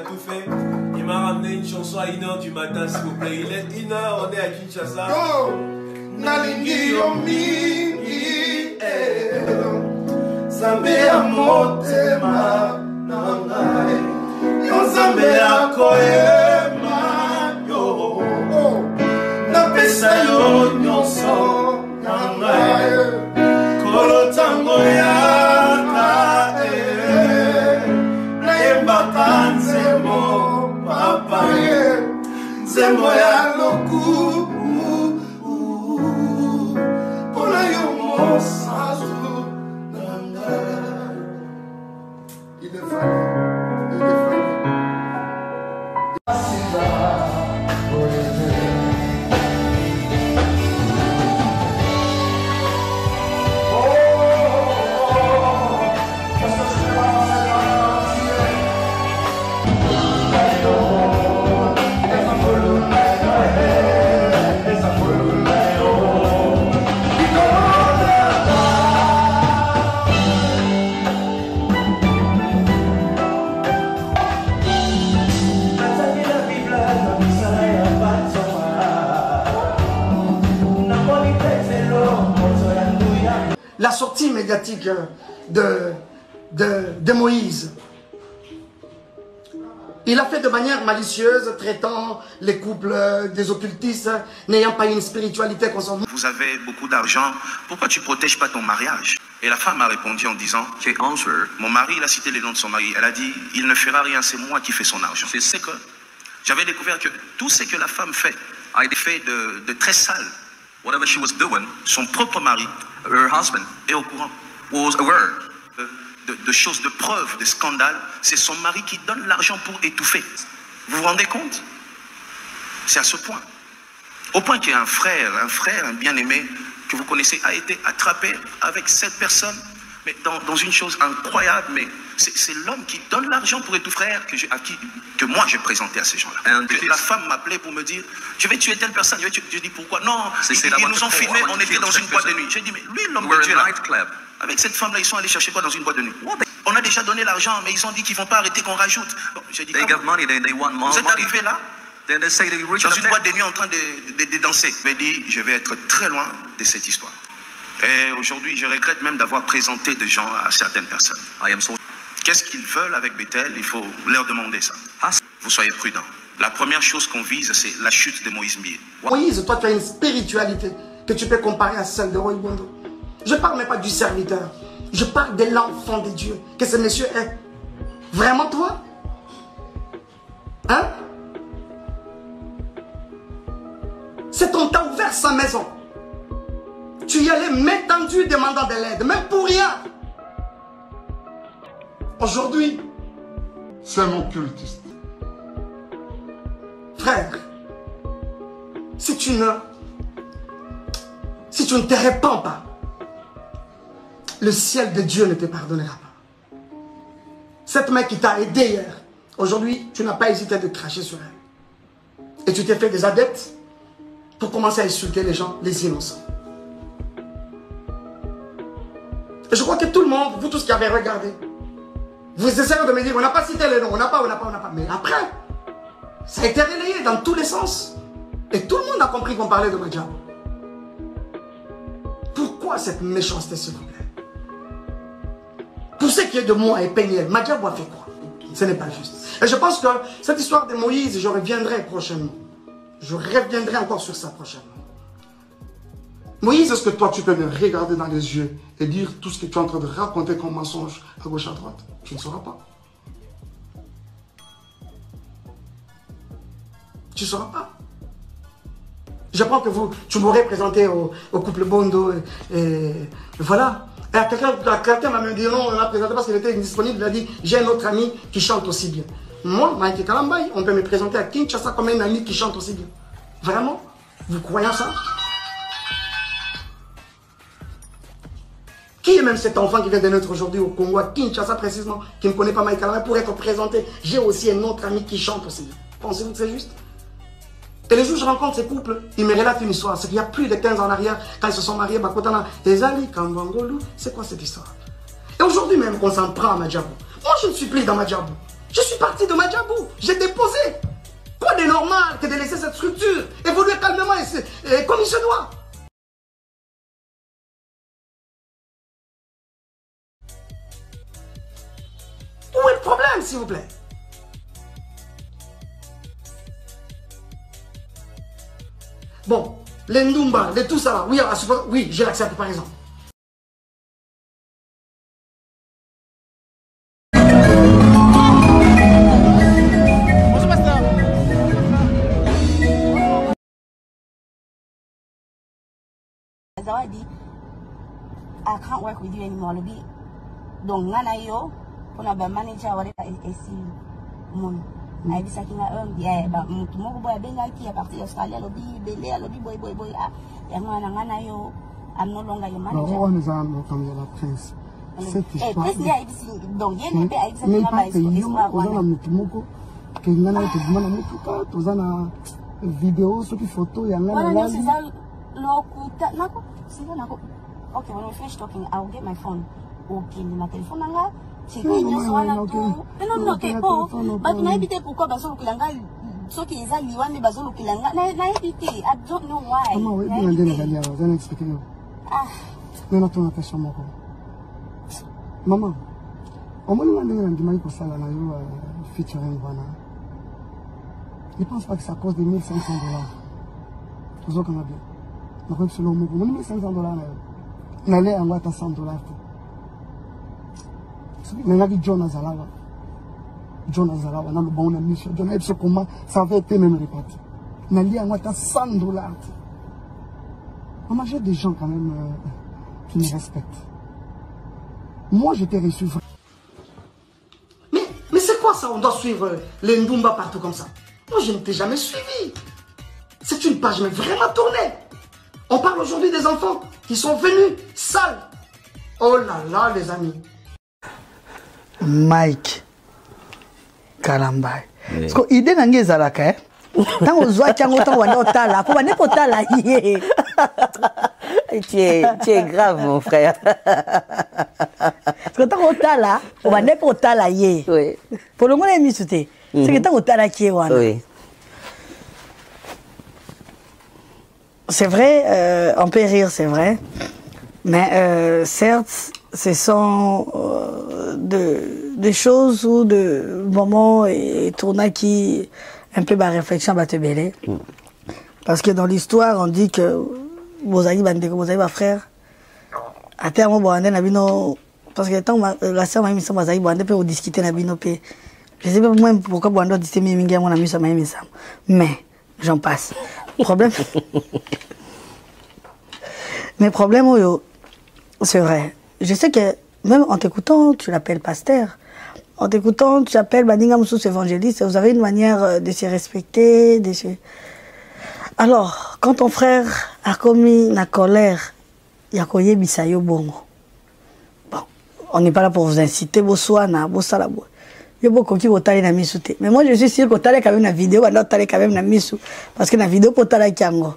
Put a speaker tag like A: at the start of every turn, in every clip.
A: tout fait. Il m'a ramené une chanson à 1h du matin, s'il vous plaît. Il est 1h, on est à Kinshasa.
B: Oh, Nalingi Yomingi, Zambe ya motema nangai, Zambe ya koyema yo, napesa yo nyonso nangai, kolotango yaka nayembaka nzembo papa nzembo ya loku. Il est fan, il est fan. La sortie médiatique de Moïse, il a fait de manière malicieuse, traitant les couples des occultistes, n'ayant pas une spiritualité concernant.
C: Vous avez beaucoup d'argent, pourquoi tu ne protèges pas ton mariage? Et la femme a répondu en disant, mon mari, il a cité les noms de son mari, elle a dit, il ne fera rien, c'est moi qui fais son argent. C'est que j'avais découvert que tout ce que la femme fait a été fait de très sale. Whatever she was doing, son propre mari, her husband, est au courant, was aware de choses, de preuves, de scandales. C'est son mari qui donne l'argent pour étouffer. Vous vous rendez compte? C'est à ce point. Au point qu'il y a un frère, un bien-aimé que vous connaissez, a été attrapé avec cette personne, mais dans une chose incroyable, mais c'est l'homme qui donne l'argent pour étouffer, que moi j'ai présenté à ces gens-là. La femme m'appelait pour me dire, je vais tuer telle personne. Je dis pourquoi? Non, ils nous ont filmé, on était dans une boîte de nuit. J'ai dit, mais lui, l'homme de Dieu là, avec cette femme-là, ils sont allés chercher quoi dans une boîte de nuit? On a déjà donné l'argent, mais ils ont dit qu'ils ne vont pas arrêter qu'on rajoute. Bon, j'ai dit, vous êtes arrivé là, dans une boîte de nuit en train de danser. Je me dis, je vais être très loin de cette histoire. Et aujourd'hui, je regrette même d'avoir présenté des gens à certaines personnes. Qu'est-ce qu'ils veulent avec Bethel? Il faut leur demander ça. Vous soyez prudents. La première chose qu'on vise, c'est la chute de Moïse Mbié.
B: Moïse, toi, tu as une spiritualité que tu peux comparer à celle de Roy Bondo. Je ne parle même pas du serviteur. Je parle de l'enfant de Dieu que ce monsieur est. Vraiment toi? Hein? Cet homme t'a ouvert sa maison. Tu y allais main tendue demandant de l'aide, même pour rien. Aujourd'hui, c'est un occultiste. Frère, si tu ne te répands pas, le ciel de Dieu ne te pardonnera pas. Cette main qui t'a aidé hier, aujourd'hui, tu n'as pas hésité de cracher sur elle. Et tu t'es fait des adeptes pour commencer à insulter les gens, les innocents. Et je crois que tout le monde, vous tous qui avez regardé, vous essayez de me dire, on n'a pas cité les noms, on n'a pas. Mais après, ça a été relayé dans tous les sens. Et tout le monde a compris qu'on parlait de Madjabou. Pourquoi cette méchanceté, s'il vous plaît? Pour ce qui est de moi et Peniel, Madjabou a fait quoi? Ce n'est pas juste. Et je pense que cette histoire de Moïse, je reviendrai prochainement. Je reviendrai encore sur ça prochainement. Moïse, est-ce que toi, tu peux me regarder dans les yeux et dire tout ce que tu es en train de raconter comme mensonge à gauche, à droite? Tu ne sauras pas. Tu ne sauras pas. Je pense que tu m'aurais présenté au couple Bondo et voilà. Et à quelqu'un m'a même dit non, on l'a présenté parce qu'il était indisponible. Il a dit, j'ai un autre ami qui chante aussi bien. Moi, Mike Kalambay, on peut me présenter à Kinshasa comme un ami qui chante aussi bien. Vraiment? Vous croyez ça? Qui est même cet enfant qui vient de naître aujourd'hui au Congo, à Kinshasa précisément, qui ne connaît pas Mike Kalambay, pour être présenté? J'ai aussi un autre ami qui chante aussi bien. Pensez-vous que c'est juste? Et les jours où je rencontre ces couples, ils me relatent une histoire. C'est qu'il y a plus de 15 ans en arrière, quand ils se sont mariés, Bakotana, Ezali, Kambangolu, c'est quoi cette histoire? Et aujourd'hui même qu'on s'en prend à Madjabou. Moi je ne suis plus dans Madjabou. Je suis parti de Madjabou, j'ai déposé. Quoi de normal que de laisser cette structure évoluer calmement et comme il se doit. Où est le problème, s'il vous plaît? Bon, les Ndumba, les tout ça, oui, oui, je l'accepte par exemple.
D: Zawadi, I can't work with you anymore. Donc, nana yo, pour na manager wa esi mon. Na bisa kinga dia ba mutu mo boy benga ki a partir Australia lobi bele lobi boy ya ngana yo, I'm no longer your manager.
B: On nous a comme la prince. Cette histoire.
D: Donc, il y a une exactement ba histoire wana.
B: Mutu moko ke ngana to dimana mutu ka tozana vidéo soki photo ya ngana.
D: Wana c'est ça lokuta nako. Okay, when we finish talking, I'll get my phone. Okay, my telephone nanga. Non, okay, but na ebite pourquoi bazo kilanga so ki eza liwani bazo kilanga na ebite. I don't know why.
B: Maman, oui, bien ndene galia, vous allez expliquer. Ah. Non, attends, attention moko. Maman, au moins ndenge ndimai ko sala na yo featuring wana. Je pense pas que c'est à cause de $1,500. Vous avez bien. Donc, selon moi, vous avez $1,500. N'allez en boîte à $100. Mais là, John Azalawa. John Azalawa, dans le bon mission. John Azalawa, comment ça avait été même réparti. N'allez en boîte à $100. Maman, j'ai des gens quand même qui me respectent. Moi, je t'ai reçu. Mais c'est quoi ça? On doit suivre les Ndumba partout comme ça. Moi, je ne t'ai jamais suivi. C'est une page mais vraiment tournée. On parle aujourd'hui des enfants qui sont venus sales. Oh là là, les amis. Mike Kalambay. Parce que l'idée n'a pas zalaka. Tant on voit qu'il y a autant de tala, faut pas n'importe là.
E: Tu es grave, mon frère.
B: Parce que tant on tala, on va n'importe là.
E: Oui.
B: Pour le moment, les misoutés. C'est que tant on tala qui est wana.
E: Oui.
B: C'est vrai, on peut rire, c'est vrai. Mais certes, ce sont des choses ou de moments et tournants qui, un peu ma réflexion va te mêler. Parce que dans l'histoire, on dit que vos amis, vos frères, à terme, parce que tant la sœur m'a mis ça, on peut discuter na bino pe. Je sais pas moi pourquoi on doit discuter mingi mon ami ça m'a mis ça. Mais j'en passe. Problème. Mais problème, c'est vrai. Je sais que même en t'écoutant, tu l'appelles pasteur. En t'écoutant, tu appelles Baninga Moussous évangéliste. Vous avez une manière de se respecter. Alors, quand ton frère a commis la colère, il y a koye bisayo bongo. Bon, on n'est pas là pour vous inciter, boswana, bosalabo. Il y a beaucoup qui vont t'aller dans misou. Mais moi, je suis sûr que tu as quand même la vidéo, alors tu as quand même dans misou. Parce que la vidéo, pour t'aller kiango.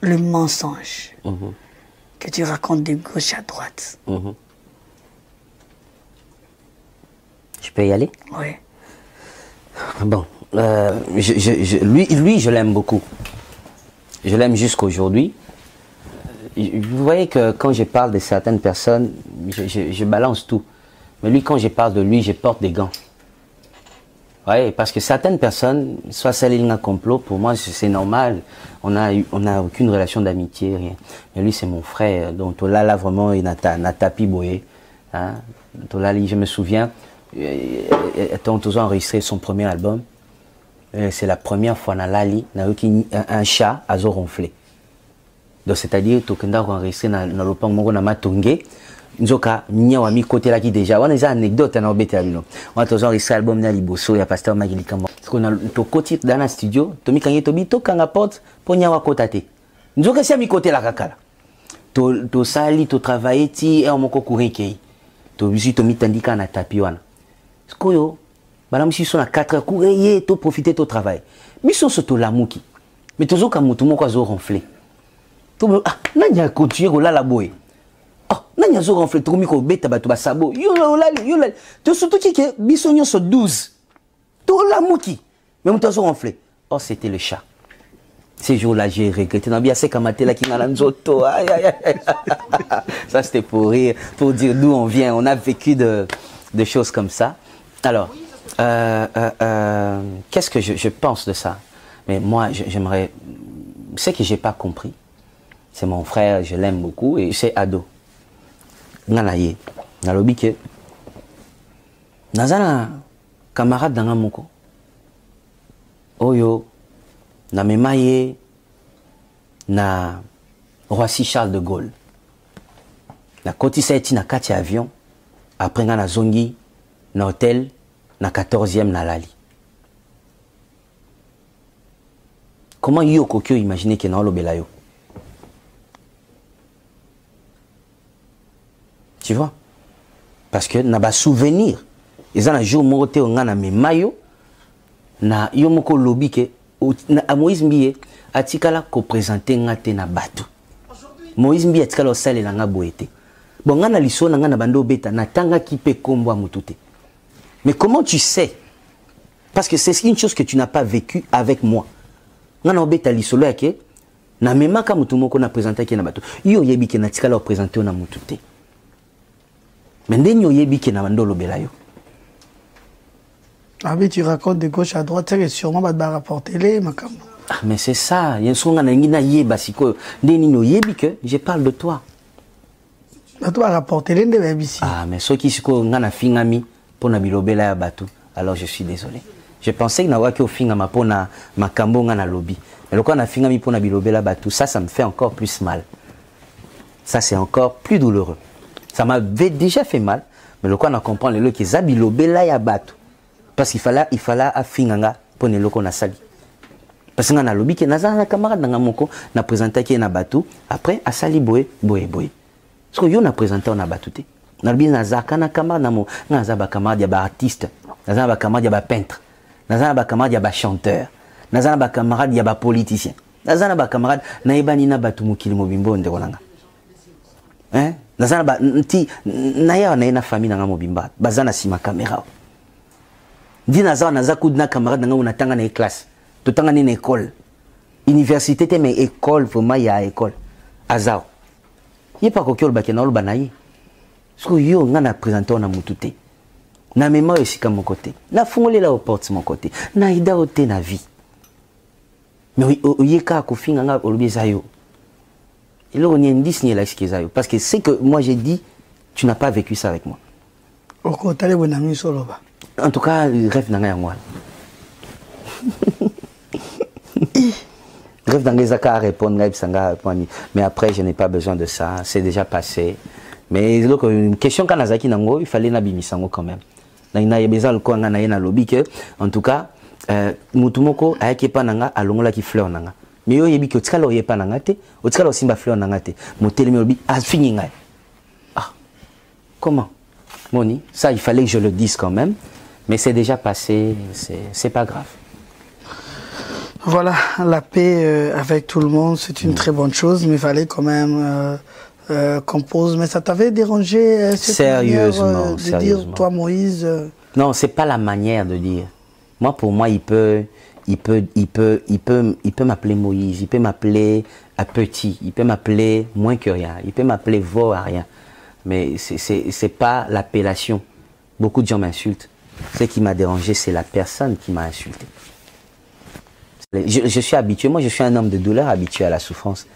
B: Le mensonge que tu racontes de gauche à droite.
E: Je peux y aller?
B: Oui.
E: Bon, lui, je l'aime beaucoup. Je l'aime jusqu'aujourd'hui. Vous voyez que quand je parle de certaines personnes, je balance tout. Mais lui, quand je parle de lui, je porte des gants. Oui, parce que certaines personnes, soit celles un complot, pour moi c'est normal. On a aucune relation d'amitié, rien. Mais lui c'est mon frère, donc là vraiment il n'a tapis boyé. Hein? Je me souviens, étant toujours enregistré son premier album, c'est la première fois dans Lali, un chat a ronflé. Donc c'est-à-dire que tu as enregistré dans le pan de Matungé. Nzoka nyawa mi côté là qui déjà on a des anecdotes na obeta bino on a toujours enregistré album na liboso ya pasteur Magili Kamba parce qu'on a to côté dans le studio to mi kangi to bito kanga porte pour nyawa kotate nzoka si mi côté là kakala to sali to travailler ti et on moko courir to bisu to mi tandika na tapi wana skoyo bana msi so na 4 courir to profiter to travail biso so to lamuki mais tozoka mutu moko azo ronfler to ah na nya continuer ko la boy. Oh, Nani azo ronfler trop miko beta bato ba sabo. Yo la. To surtout qui que bisonyo so 12. To la muki. Mais mon azo ronfler. Oh, c'était le chat. Ces jours-là, j'ai regretté. Non, bien c'est comme là qui m'a l'anzoto. Ça c'était pour rire, pour dire d'où on vient. On a vécu de choses comme ça. Alors, qu'est-ce que je pense de ça? Mais moi, j'aimerais... Ce que j'ai pas compris, c'est mon frère, je l'aime beaucoup, et c'est Ado. Nanaye, nalobi ke, nazana camarade dans moko. Oyo, na memaye, na Roissy Charles de Gaulle. Na kotisa eti na kati avion, après nga na zongi, na hôtel, na 14e na lali. Comment yo kokyo imaginer que na olobela yo? Tu vois? Parce que na ba souvenir. Ils ont un jour monté au ngana me mayo na yo moko lobi ke na Moïse Mbiye atikala ko présenter ngate na bato. Moïse Mbiye atikala osale na nga boete. Bon ngana liso na ngana bando beta na tanga ki pe kombo mutute. Mais comment tu sais? Parce que c'est une chose que tu n'as pas vécu avec moi. Ngana obeta liso lo yake na memaka mutu moko na présenter ke na bato. Yo yebi ke na tikala présenter na mutute. Mais ndenyo yebi ke na bando lobela yo.
B: Ah oui, tu racontes de gauche à droite, c'est sûrement va rapporter les macam.
E: Ah mais c'est ça, il y a son ngana ngina yeba siko ndenyo yebi que je parle de toi.
B: Tu vas rapporter les de ici.
E: Ah mais ceux qui siko ngana fingami pour na bilobela ya bato. Alors je suis désolé. Je pensais que na waki au fingama pour na makambo ngana lobby. Mais le quoi na fingami pour na bilobela bato, ça me fait encore plus mal. Ça c'est encore plus douloureux. Ça m'avait déjà fait mal, mais le quoi na comprendre le qui zabilobela ya bato. Parce qu'il fallait affinganga pour ne loko na sali. Parce que na lobby que na camarade na moko na présenté qui na bato, après a sali boé. Parce que yo na présenté na bato te. Na lobby na zaka na camarade na mo, na za ba camarade ya ba artiste, na za ba camarade ya ba peintre, na za ba camarade ya ba chanteur, na za ba camarade ya ba politicien. Na za ba camarade na ebani na bato mukili mobimbo ndeko nanga. Hein? Na za ba nti na ya na famille na mobimba, bazana sima caméra. Di naza naza kudna camarade nanga unatanga na classe totanga ni école université te mais école vraiment ya école azao yé pas kokyo ba kena loba nayi parce yo nga na présenter na mutute na mema esika mon côté na fungole la porte mon côté na ida ote na vie mais oyeka ko finga nga olobi zayo il on y indice ni la zayo parce que c'est que moi j'ai dit tu n'as pas vécu ça avec moi
B: oko tale bonami soloba.
E: En tout cas, rêve dans un mois. Rêve dans les accords répondre, mais après je n'ai pas besoin de ça, c'est déjà passé. Mais une question quand Nazaki nango, il fallait nabi misango quand même. Na y besoin le quoi na na lobby que en tout cas mutumoko ayake pa nanga alongola ki fleur nanga. Mais yo yebi que tikalo yepa nanga te, o tikalo simba fleur nanga te. Motelemi lobby a fini ngai. Ah. Comment? Moni, ça il fallait que je le dise quand même. Mais c'est déjà passé, c'est pas grave.
B: Voilà, la paix avec tout le monde, c'est une très bonne chose, mais il fallait quand même qu'on pose. Mais ça t'avait dérangé
E: sérieusement,
B: de dire, toi Moïse
E: Non, c'est pas la manière de dire. Moi, pour moi, il peut m'appeler Moïse, il peut m'appeler à petit, il peut m'appeler moins que rien, il peut m'appeler veau à rien. Mais c'est pas l'appellation. Beaucoup de gens m'insultent. Ce qui m'a dérangé, c'est la personne qui m'a insulté. Je suis habitué, moi je suis un homme de douleur, habitué à la souffrance.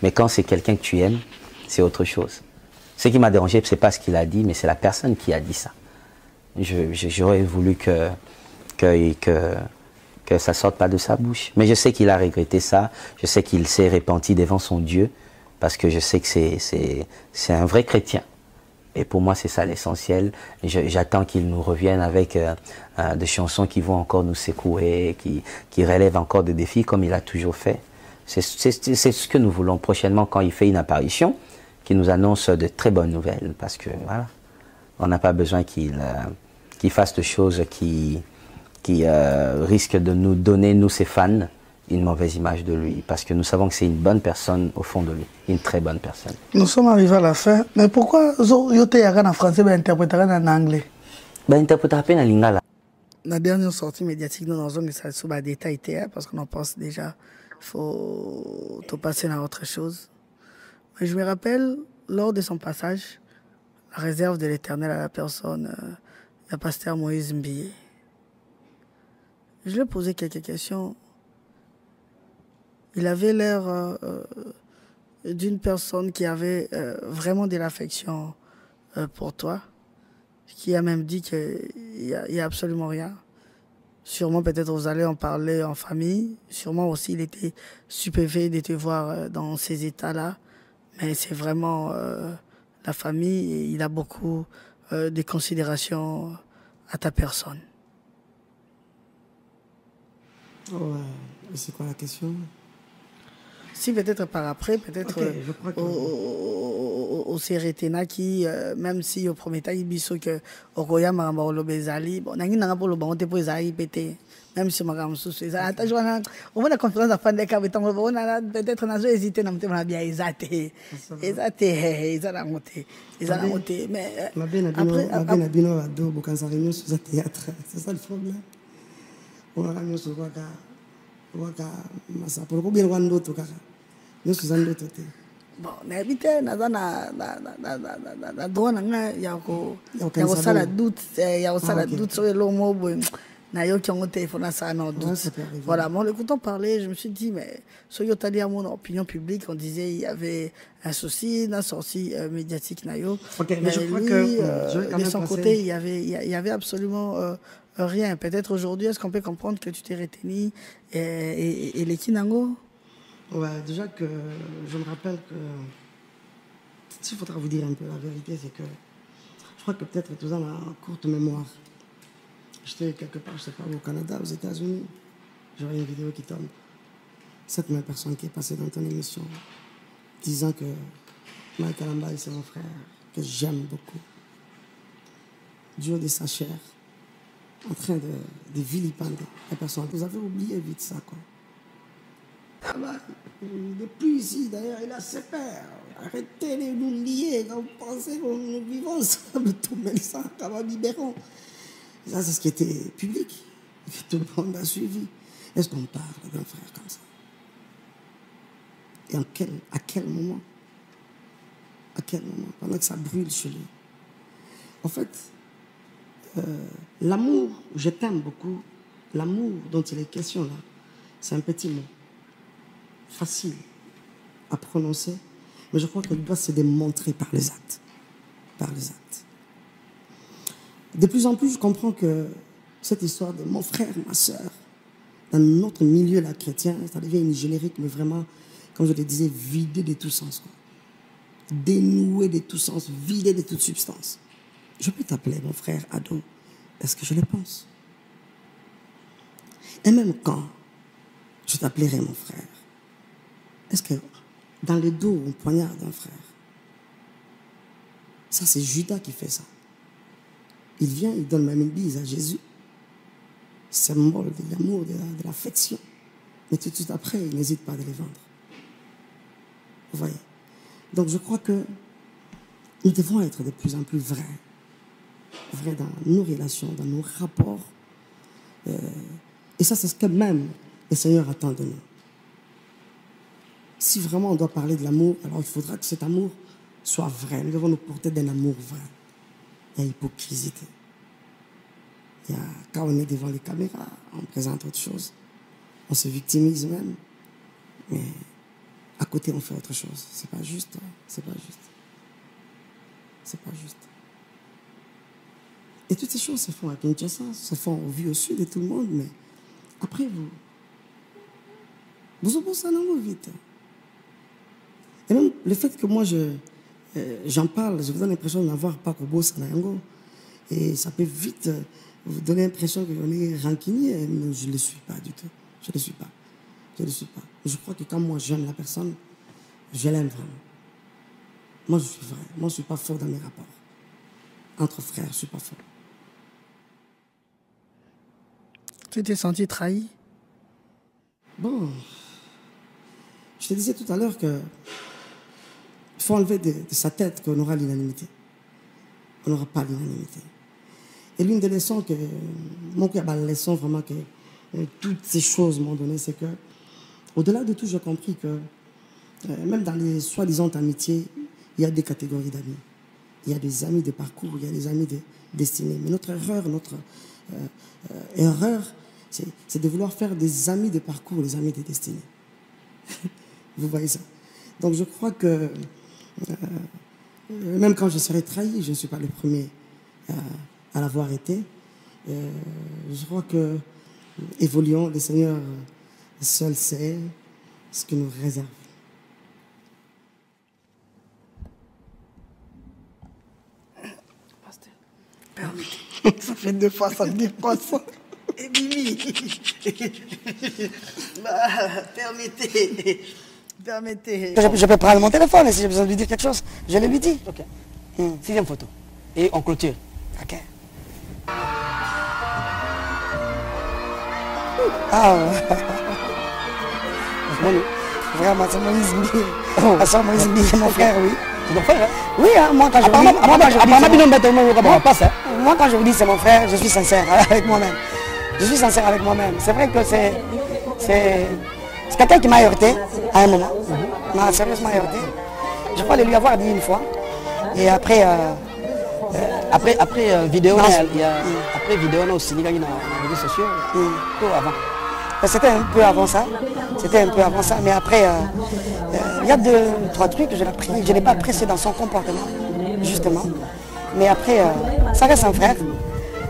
E: Mais quand c'est quelqu'un que tu aimes, c'est autre chose. Ce qui m'a dérangé, c'est pas ce qu'il a dit, mais c'est la personne qui a dit ça. J'aurais voulu que ça sorte pas de sa bouche. Mais je sais qu'il a regretté ça, je sais qu'il s'est repenti devant son Dieu, parce que je sais que c'est un vrai chrétien. Et pour moi, c'est ça l'essentiel. J'attends qu'il nous revienne avec des chansons qui vont encore nous secouer, qui relèvent encore des défis comme il a toujours fait. C'est ce que nous voulons prochainement quand il fait une apparition, qu'il nous annonce de très bonnes nouvelles. Parce que voilà, on n'a pas besoin qu'il fasse de choses qui risquent de nous donner, nous ses fans, une mauvaise image de lui, parce que nous savons que c'est une bonne personne au fond de lui, une très bonne personne.
B: Nous sommes arrivés à la fin, mais pourquoi Yote Yagan en français, mais interpréter en anglais?
E: Interpréter en lingala.
B: La dernière sortie médiatique, nous avons mis ça sur les détails, parce qu'on en pense déjà, il faut te passer à autre chose. Mais je me rappelle, lors de son passage, la réserve de l'Éternel à la personne, le pasteur Moïse Mbiye. Je lui ai posé quelques questions. Il avait l'air d'une personne qui avait vraiment de l'affection pour toi, qui a même dit qu'il n'y a absolument rien. Sûrement, peut-être, vous allez en parler en famille. Sûrement aussi, il était stupéfait de te voir dans ces états-là. Mais c'est vraiment la famille et il a beaucoup de considération à ta personne.
F: Ouais, c'est quoi la question?
B: Si peut-être par après, peut-être au Seretena qui, même si au premier temps, il dit que au Roya Maramba au Lobezali, bon, n'a rien pour le bon, t'es pour les pété. Même si Maramba sous ces attaques, on voit la conférence de fin de cas, on a peut-être n'a pas hésité, n'a pas bien hésité, mais
F: après, Nabino a deux, quand ça réunion sur le théâtre, c'est ça le problème. On a réunion sur Waka, pour le coup, bien loin d'autres, nous sommes d'autres.
B: Bon, n'habitez na droit na ya ko sala doute sur le mot na yo qui ont téléphone ça non doute. Voilà, moi l'écoutant parler, je me suis dit mais sur yo tali à mon opinion publique, on disait il y avait un souci, une sortie médiatique na yo.
F: Mais je crois que
B: de son côté, il y avait absolument rien. Peut-être aujourd'hui, est-ce qu'on peut comprendre que tu t'es retenu et les Kinango?
F: Ouais, déjà que je me rappelle que s'il faudra vous dire un peu la vérité, c'est que je crois que peut-être tout ça ma courte mémoire. J'étais quelque part, je sais pas, au Canada, aux États-Unis. J'aurais une vidéo qui tombe. Cette même personne qui est passée dans ton émission, disant que Michael Ambaye, c'est mon frère, que j'aime beaucoup. Du haut de sa chair, en train de vilipender la personne. Vous avez oublié vite ça, quoi. Ah bah, depuis ici, d'ailleurs, il a ses pères. Arrêtez de nous lier. Quand vous pensez que nous vivons ensemble, tout le monde ça, comme libérons. Ça, c'est ce qui était public, que tout le monde a suivi. Est-ce qu'on parle d'un frère comme ça? Et à quel moment? À quel moment? Pendant que ça brûle chez lui. En fait, l'amour, je t'aime beaucoup, l'amour dont il est question là, c'est un petit mot. Facile à prononcer, mais je crois qu'il doit se démontrer par les actes. Par les actes. De plus en plus, je comprends que cette histoire de mon frère, ma soeur, dans notre milieu là, chrétien, ça devient une générique, mais vraiment, comme je le disais, vidée de tout sens. Quoi. Dénouée de tout sens, vidée de toute substance. Je peux t'appeler mon frère ado, est-ce que je le pense? Et même quand je t'appellerai mon frère, est-ce que dans le dos, on poignarde un frère? Ça, c'est Judas qui fait ça. Il vient, il donne même une bise à Jésus. Symbole de l'amour, de l'affection. Mais tout de suite après, il n'hésite pas à les vendre. Vous voyez? Donc je crois que nous devons être de plus en plus vrais. Vrais dans nos relations, dans nos rapports. Et ça, c'est ce que même le Seigneur attend de nous. Si vraiment on doit parler de l'amour, alors il faudra que cet amour soit vrai. Nous devons nous porter d'un amour vrai. Il y a hypocrisie. Quand on est devant les caméras, on présente autre chose. On se victimise même. Mais à côté, on fait autre chose. C'est pas juste. C'est pas juste. C'est pas juste. Et toutes ces choses se font à Kinshasa, se font au vu au sud de tout le monde, mais après vous opposez ça dans vite. Et même le fait que moi j'en parle, je vous donne l'impression d'avoir pas qu'au beau Sanango. Et ça peut vite vous donner l'impression que on est rancunier. Mais je ne le suis pas du tout. Je ne le suis pas. Je ne le suis pas. Je crois que quand moi j'aime la personne, je l'aime vraiment. Moi je suis vrai. Moi je ne suis pas fort dans mes rapports. Entre frères, je ne suis pas fort.
B: Tu t'es senti trahi?
F: Bon, je te disais tout à l'heure que il faut enlever de sa tête qu'on aura l'unanimité. On n'aura pas l'unanimité. Et l'une des leçons que, la leçon vraiment que toutes ces choses m'ont donné, c'est que, au-delà de tout, j'ai compris que même dans les soi-disant amitiés, il y a des catégories d'amis. Il y a des amis de parcours, il y a des amis de destinée. Mais notre erreur, c'est de vouloir faire des amis de parcours, des amis de destinée. Vous voyez ça? Donc je crois que même quand je serai trahi, je ne suis pas le premier à l'avoir été. Je crois que évoluons, le Seigneur seul sait ce que nous réserve.
B: Pasteur, permettez. Ça fait 2 fois, ça me dit quoi ça? Et Mimi, permettez. Je peux prendre mon téléphone et si j'ai besoin de lui dire quelque chose, je le lui dis.
E: Ok. 6e photo. Et on clôture.
B: Ok. Ah, vraiment, c'est Moïse Mbi. Ah, ça, Moïse Mbi, c'est mon frère, oui.
E: C'est ton frère, hein?
B: Oui, hein, moi quand je vous dis c'est mon frère, je suis sincère avec moi-même. Je suis sincère avec moi-même. C'est vrai que c'est quelqu'un qui m'a heurté à un moment. M'a sérieusement heurté. Je crois le lui avoir dit une fois. Et après...
E: après vidéo, après vidéo, on a aussi les réseaux sociaux. Tout avant.
B: C'était un peu avant ça. Mais après, il y a 2-3 trucs que je n'ai pas apprécié dans son comportement, justement. Mais après, ça reste un frère.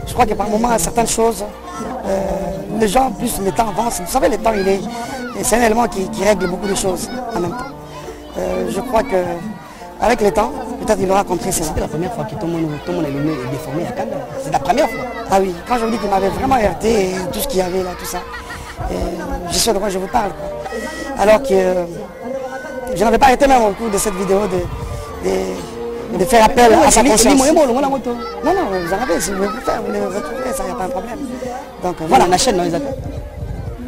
B: Je crois que par moment, certaines choses, les gens, plus le temps avance. Vous savez, le temps, c'est un élément qui règle beaucoup de choses en même temps. Je crois que avec le temps, peut-être il aura compris cela.
E: C'était la première fois que tout le monde est déformé à Canada. C'est la première fois.
B: Ah oui, quand je vous dis qu'il m'avait vraiment heurté, et tout ce qu'il y avait là, tout ça. Je sais de quoi je vous parle. Quoi. Alors que je n'avais pas arrêté même au cours de cette vidéo de faire appel à sa conscience. Non, vous en avez, si vous voulez le faire, vous le retrouverez, ça, il n'y a pas de problème. Donc voilà,
E: la chaîne, non, les appels.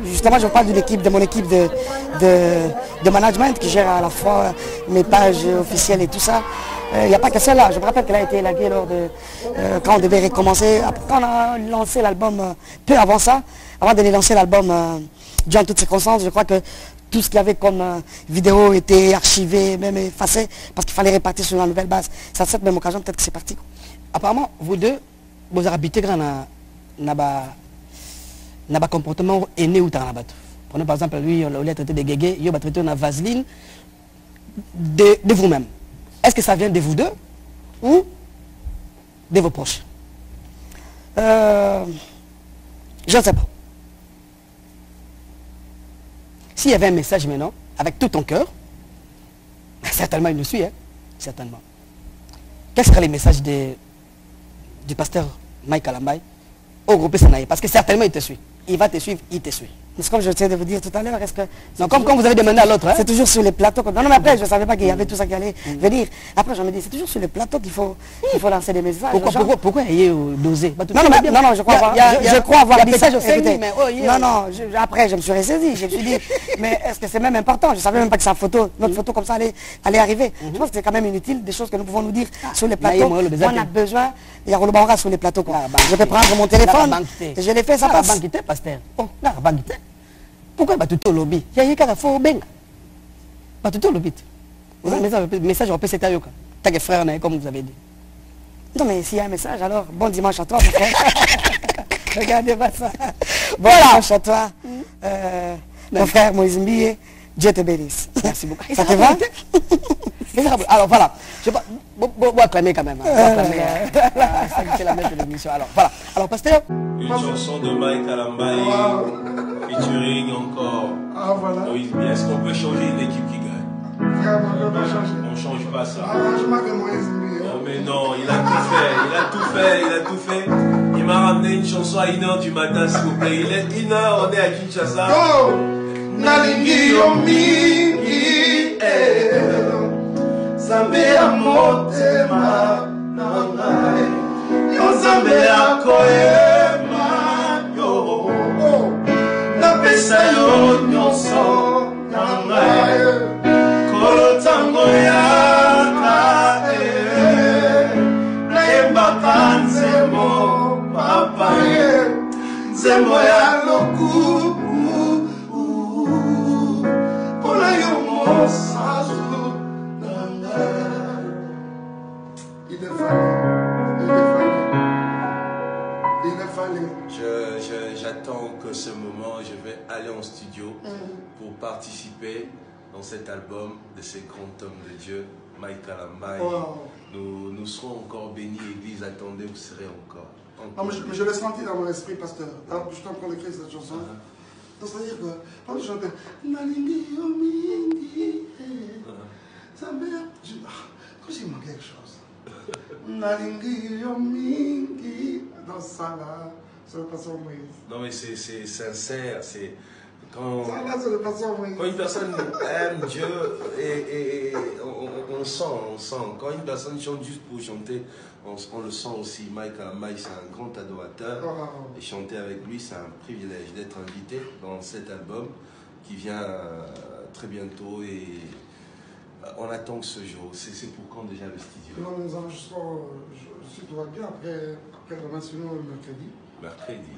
B: Justement, je parle de mon équipe de management qui gère à la fois mes pages officielles et tout ça. Il n'y a pas que celle-là. Je me rappelle qu'elle a été élaguée lors de quand on devait recommencer. Quand on a lancé l'album, peu avant ça, avant de lancer l'album durant toutes circonstances, je crois que tout ce qu'il y avait comme vidéo était archivé, même effacé, parce qu'il fallait répartir sur la nouvelle base. C'est à cette même occasion, peut-être que c'est parti.
E: Apparemment, vous deux, vous habitez grand dans le comportement aîné ou dans la bateau. Prenez par exemple, lui, on l'a traité de guégué, il va traiter de vaseline de vous-même. Est-ce que ça vient de vous deux ou de vos proches?
B: Je ne sais pas.
E: S'il y avait un message maintenant, avec tout ton cœur, certainement il nous suit, hein? Certainement. Quel sera le message du pasteur Mike Kalambay au groupe Sanaï? Parce que certainement il te suit. Il va te suivre, il te suit.
B: Mais comme je tiens de vous dire tout à l'heure, est-ce que...
E: Non, comme quand vous avez demandé à l'autre, hein?
B: C'est toujours sur les plateaux. Non, mais après, je ne savais pas qu'il y avait tout ça qui allait venir. Après, je me dis, c'est toujours sur les plateaux qu'il faut lancer des messages.
E: Pourquoi ayez dosé?
B: Non, je crois avoir dit ça. Non, après, je me suis ressaisi. Je me suis dit, mais est-ce que c'est même important? Je ne savais même pas que sa photo, notre photo comme ça allait arriver. Je pense que c'est quand même inutile, des choses que nous pouvons nous dire sur les plateaux. On a besoin, il y a Rolobanga sur les plateaux. Je peux prendre mon téléphone, je l'ai fait, ça passe.
E: Pourquoi tu lobby? Il y a un faux ben. Tu lobby. Message au PC Tayoka. T'as que frère, comme vous avez dit.
B: Non, mais s'il y a un message, alors bon dimanche à toi, mon frère. Regardez pas ça. Bon dimanche à toi, mon frère Moïse Mbi. Dieu te bénisse.
E: Merci beaucoup.
B: Ça te va?
E: Alors voilà. Je vais acclamer quand même. C'est la même de l'émission. Alors voilà. Alors pasteur.
A: Une chanson de Mike Kalambay, featuring encore.
B: Ah voilà.
A: Moïse Mbi. Est-ce qu'on peut changer une équipe qui gagne?
B: Vraiment, on ne peut pas changer.
A: On ne change pas ça.
B: Arrangement de Moïse Mbi.
A: Non mais non, il a tout fait. Il m'a ramené une chanson à 1h du matin, s'il vous plaît. Il est 1h, on est à Kinshasa.
B: Oh! Nalingi yo mingi Zambe ya motema na ngai Yo Zambe ya koema yo Napesa yo nyonso
A: J'attends que ce moment, je vais aller en studio pour participer dans cet album de ces grands hommes de Dieu, Michael Ambaye.
B: Wow.
A: Nous serons encore bénis, Église, attendez, vous serez encore.
B: Non, mais je l'ai senti dans mon esprit, pasteur. Alors, je suis en train d'écrire cette chanson. Donc, c'est-à-dire que, quand je chantais, Nalingi Yomingi, ça m'a. Quand j'ai manqué quelque chose. Nalingi Yomingi, dans ça là, c'est le pasteur Moïse.
A: Non, mais c'est sincère, c'est. Quand,
B: ça là, c'est le pasteur Moïse.
A: Quand une personne aime Dieu, et on sent. Quand une personne chante juste pour chanter, on le sent aussi. Michael Ambaye, c'est un grand adorateur. Et chanter avec lui, c'est un privilège d'être invité dans cet album qui vient très bientôt. Et on attend ce jour. C'est pour quand déjà le studio?
B: Non, nous enregistrons, si tout va bien, après demain, sinon le mercredi.
A: Mercredi.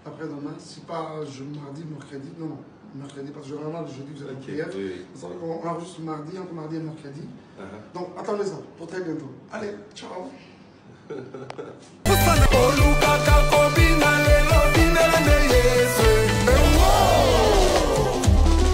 B: Après demain, si pas mardi, mercredi, non, mercredi, parce que généralement le jeudi vous avez prière.
A: Oui.
B: On enregistre mardi, entre mardi et mercredi. Donc attendez ça, pour très bientôt. Allez, ciao.